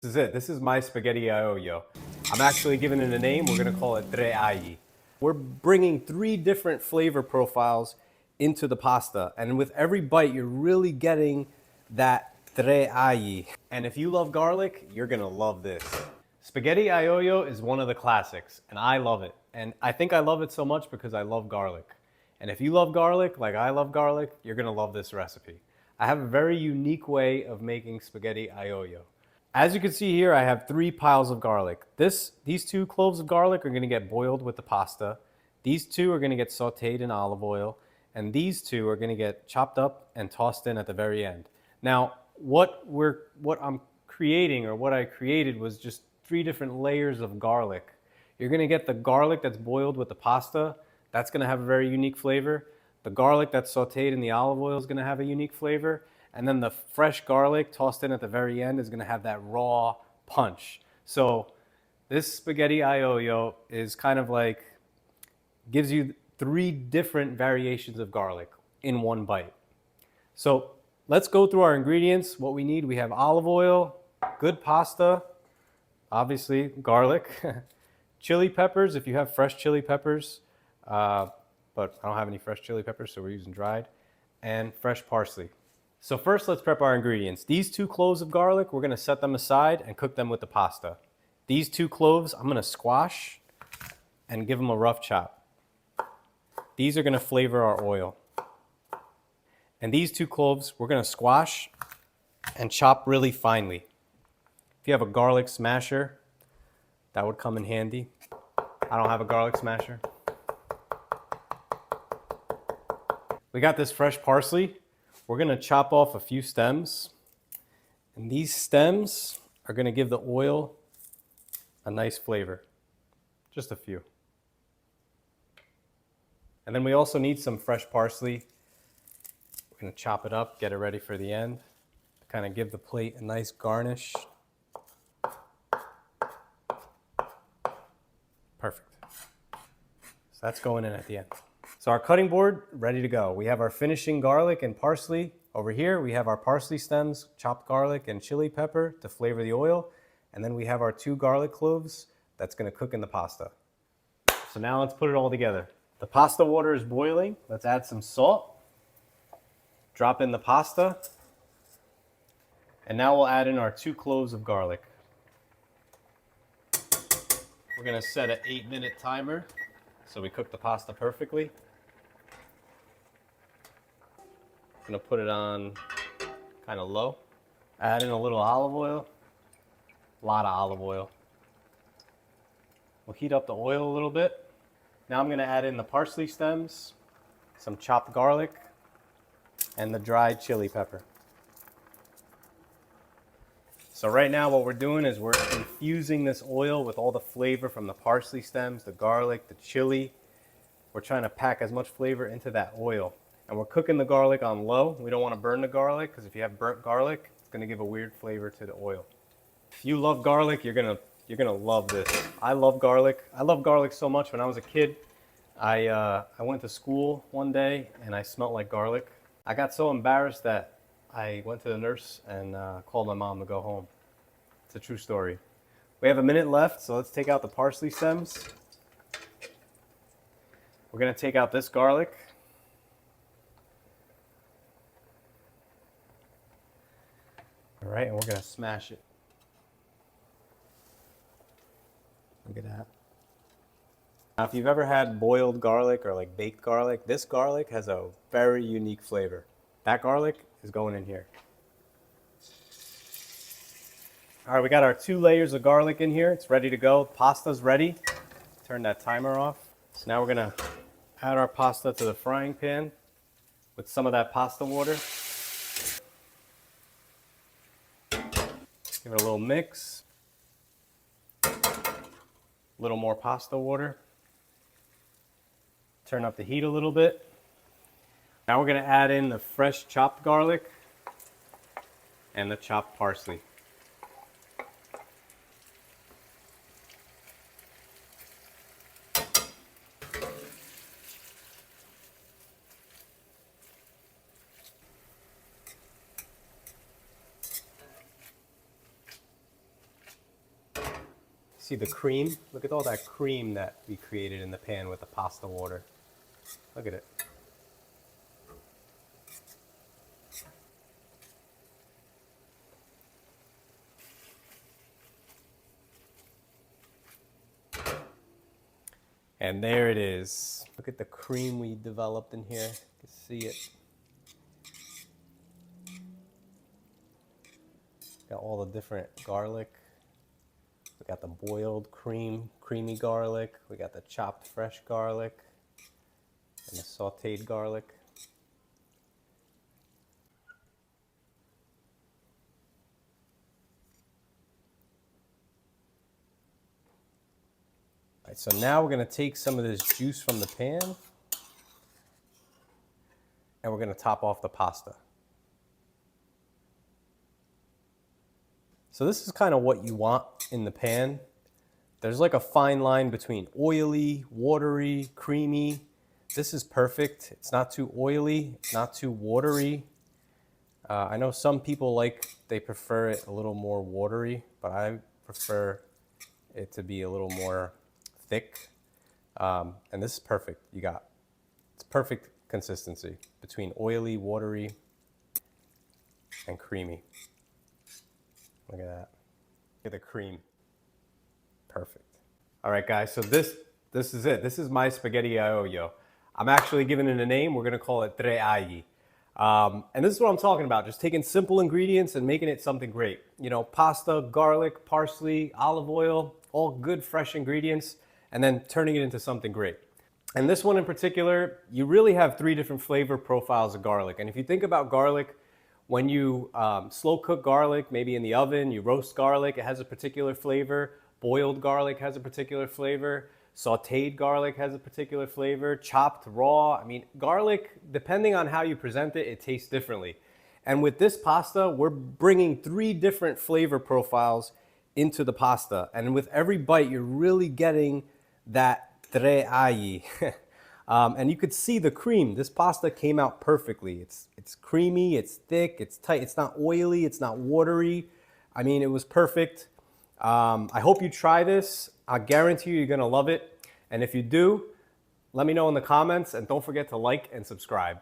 This is it. This is my spaghetti aglio. I'm actually giving it a name. We're going to call it Tre Agli. We're bringing 3 different flavor profiles into the pasta. And with every bite, you're really getting that Tre Agli. And if you love garlic, you're going to love this. Spaghetti aglio is one of the classics, and I love it. And I think I love it so much because I love garlic. And if you love garlic, like I love garlic, you're going to love this recipe. I have a very unique way of making spaghetti aglio. As you can see here, I have 3 piles of garlic. These 2 cloves of garlic are going to get boiled with the pasta. These 2 are going to get sautéed in olive oil. And these 2 are going to get chopped up and tossed in at the very end. Now, what I'm creating, or what I created, was just 3 different layers of garlic. You're going to get the garlic that's boiled with the pasta. That's going to have a very unique flavor. The garlic that's sautéed in the olive oil is going to have a unique flavor. And then the fresh garlic tossed in at the very end is going to have that raw punch. So this spaghetti aglio is kind of like, gives you 3 different variations of garlic in one bite. So let's go through our ingredients. What we need: we have olive oil, good pasta, obviously garlic, chili peppers if you have fresh chili peppers, but I don't have any fresh chili peppers, so we're using dried, and fresh parsley. So first, let's prep our ingredients. These 2 cloves of garlic, we're going to set them aside and cook them with the pasta. These 2 cloves, I'm going to squash and give them a rough chop. These are going to flavor our oil. And these 2 cloves, we're going to squash and chop really finely. If you have a garlic smasher, that would come in handy. I don't have a garlic smasher. We got this fresh parsley. We're going to chop off a few stems, and these stems are going to give the oil a nice flavor. Just a few. And then we also need some fresh parsley. We're going to chop it up, get it ready for the end, to kind of give the plate a nice garnish. Perfect. So that's going in at the end. So our cutting board, ready to go. We have our finishing garlic and parsley. Over here, we have our parsley stems, chopped garlic and chili pepper to flavor the oil. And then we have our 2 garlic cloves that's going to cook in the pasta. So now let's put it all together. The pasta water is boiling. Let's add some salt. Drop in the pasta. And now we'll add in our 2 cloves of garlic. We're going to set an 8-minute timer so we cook the pasta perfectly. I'm going to put it on kind of low. Add in a little olive oil. A lot of olive oil. We'll heat up the oil a little bit. Now I'm going to add in the parsley stems, some chopped garlic, and the dried chili pepper. So right now what we're doing is we're infusing this oil with all the flavor from the parsley stems, the garlic, the chili. We're trying to pack as much flavor into that oil. And we're cooking the garlic on low. We don't want to burn the garlic, because if you have burnt garlic, it's going to give a weird flavor to the oil. If you love garlic, you're gonna love this. I love garlic. I love garlic so much. When I was a kid, I went to school one day and I smelled like garlic. I got so embarrassed that I went to the nurse and called my mom to go home. It's a true story. We have a minute left, so let's take out the parsley stems. We're gonna take out this garlic. All right, and we're gonna smash it. Look at that. Now, if you've ever had boiled garlic or like baked garlic, this garlic has a very unique flavor. That garlic is going in here. All right, we got our 2 layers of garlic in here. It's ready to go. Pasta's ready. Turn that timer off. So now we're gonna add our pasta to the frying pan with some of that pasta water. Give it a little mix. A little more pasta water. Turn up the heat a little bit. Now we're going to add in the fresh chopped garlic and the chopped parsley. See the cream? Look at all that cream that we created in the pan with the pasta water. Look at it. And there it is. Look at the cream we developed in here. You can see it. Got all the different garlic. We got the boiled creamy garlic. We got the chopped fresh garlic and the sautéed garlic. All right, so now we're going to take some of this juice from the pan and we're going to top off the pasta. So this is kind of what you want in the pan. There's like a fine line between oily, watery, creamy. This is perfect. It's not too oily, not too watery. I know some people they prefer it a little more watery, but I prefer it to be a little more thick. And this is perfect. It's perfect consistency between oily, watery, and creamy. Look at that. Look at the cream. Perfect. All right, guys, so this is it. This is my spaghetti aglio. I'm actually giving it a name. We're gonna call it Tre Agli. And this is what I'm talking about, just taking simple ingredients and making it something great. You know, pasta, garlic, parsley, olive oil, all good fresh ingredients, and then turning it into something great. And this one in particular, you really have 3 different flavor profiles of garlic. And if you think about garlic, when you slow cook garlic, maybe in the oven, you roast garlic, it has a particular flavor. Boiled garlic has a particular flavor. Sautéed garlic has a particular flavor. Chopped raw. I mean, garlic, depending on how you present it, it tastes differently. And with this pasta, we're bringing 3 different flavor profiles into the pasta. And with every bite, you're really getting that Tre Agli. And you could see the cream. This pasta came out perfectly. It's creamy, it's thick, it's tight. It's not oily, it's not watery. I mean, it was perfect. I hope you try this. I guarantee you're gonna love it. And if you do, let me know in the comments and don't forget to like and subscribe.